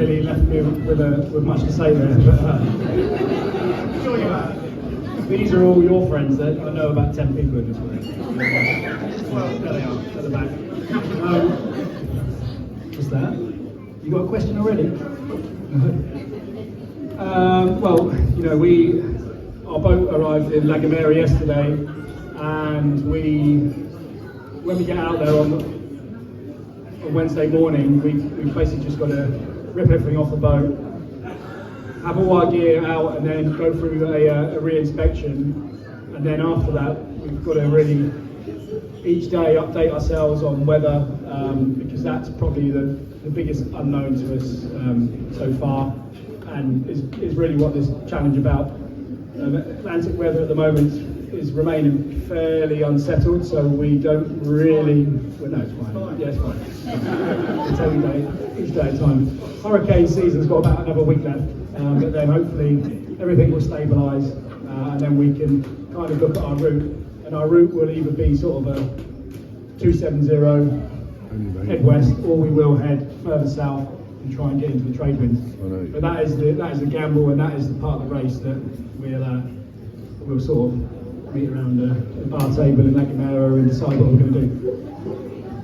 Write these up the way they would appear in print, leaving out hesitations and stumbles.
really left me with much to say there. But, sure you have. These are all your friends. I know about 10 people in this room. Well, there they are, at the back. What's that? You got a question already? Well, you know, our boat arrived in La Gomera yesterday, and when we get out there on Wednesday morning, we basically just got to rip everything off the boat, have all our gear out, and then go through a re-inspection. And then after that, we've got to really each day update ourselves on weather, because that's probably the biggest unknown to us so far, and is really what this challenge about. Atlantic weather at the moment is remaining fairly unsettled, so we don't really. Well, no, it's fine. Yeah, it's fine. It's every day, each day at a time. Hurricane season's got about another week left, but then hopefully everything will stabilise, and then we can kind of look at our route. And our route will either be sort of a 270 head west, or we will head further south and try and get into the trade winds. But that is the gamble, and that is the part of the race that we'll sort of meet around the bar table in La Gomera and decide what we're going to do.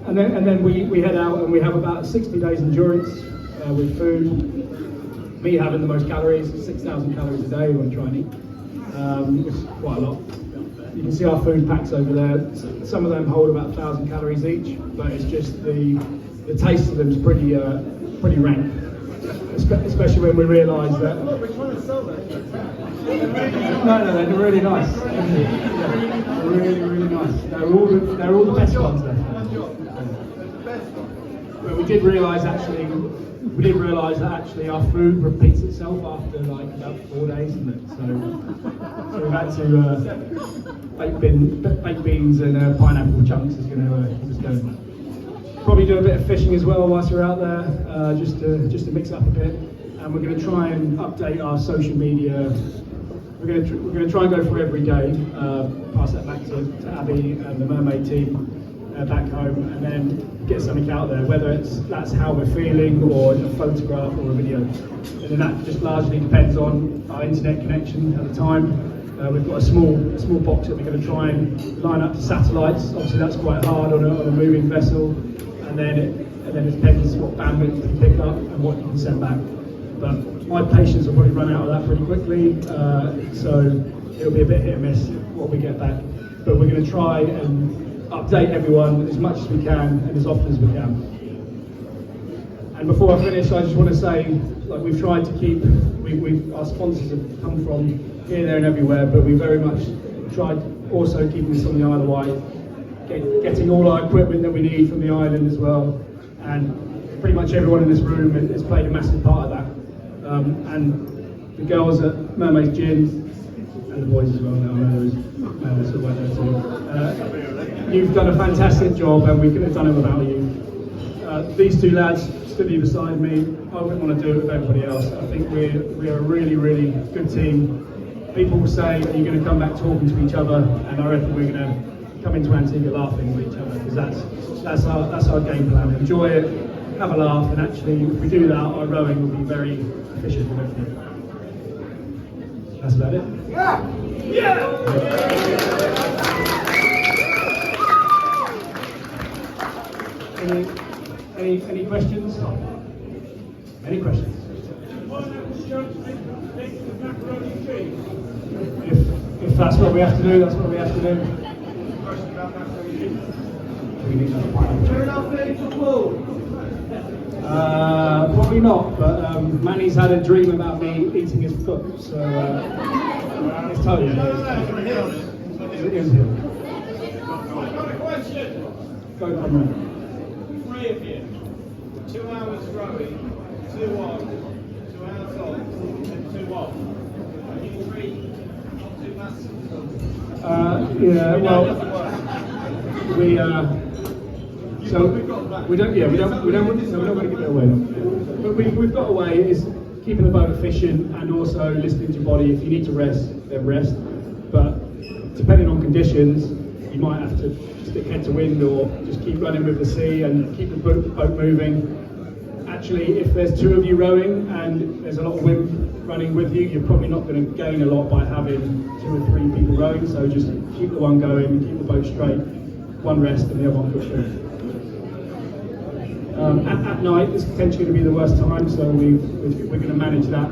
And then we head out, and we have about 60 days endurance with food. Me having the most calories, 6,000 calories a day we want to try and eat, which is quite a lot. You can see our food packs over there. Some of them hold about 1,000 calories each, but it's just the taste of them is pretty rank, especially when we realise that. No, they're really nice. Really nice. They're all the best ones there. But we did realise that actually our food repeats itself after like about 4 days, isn't it? So we've had to baked beans and pineapple chunks is going to just go. Probably do a bit of fishing as well whilst we're out there, just to mix up a bit. And we're going to try and update our social media. We're going to try and go for every day. Pass that back to Abby and the Mermaid team back home, and then get something out there, whether that's how we're feeling, or a photograph or a video. And then that just largely depends on our internet connection at the time. We've got a small box that we're going to try and line up to satellites. Obviously that's quite hard on a moving vessel, and then it depends what bandwidth you can pick up and what you can send back. But my patience will probably run out of that pretty quickly, so it'll be a bit hit and miss what we get back. But we're going to try and update everyone as much as we can and as often as we can. And before I finish, I just want to say, like, we've tried to keep, our sponsors have come from here, there and everywhere, but we very much tried also keeping this on the Isle of Wight, getting all our equipment that we need from the island as well, and pretty much everyone in this room has played a massive part of that. And the girls at Mermaid's Gin, and the boys as well, now I know there's sort of there too. You've done a fantastic job, and we could have done it without you. These two lads stood either beside me. I wouldn't want to do it with everybody else. I think we're a really good team. People will say, are you going to come back talking to each other? And I reckon we're going to come into Antigua laughing with each other, because that's our game plan. Enjoy it, have a laugh, and actually, if we do that, our rowing will be very efficient and everything. That's about it. Yeah! Any questions? Any questions? If that's what we have to do, that's what we have to do. Probably not, but Manny's had a dream about me eating his foot, so it's totally it is him. Go on. 3 of you, 2 hours rowing, 2 on, 2 hours on, and 2 off. Are you free? Not too massive. Yeah, well, we're not going to give it away. But we've got a way is keeping the boat efficient and also listening to your body. If you need to rest, then rest. But depending on conditions, you might have to stick head to wind or just keep running with the sea and keep the boat moving. actually, if there's two of you rowing and there's a lot of wind running with you, you're probably not going to gain a lot by having 2 or 3 people rowing. So just keep the one going, keep the boat straight, one rest and the other one push through. At night, it's potentially going to be the worst time, so we're going to manage that.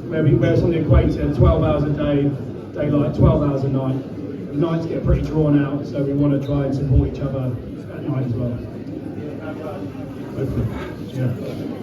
Where it's on the equator, 12 hours a day, daylight, 12 hours a night. The nights get pretty drawn out, so we want to try and support each other at night as well. Hopefully. Yeah.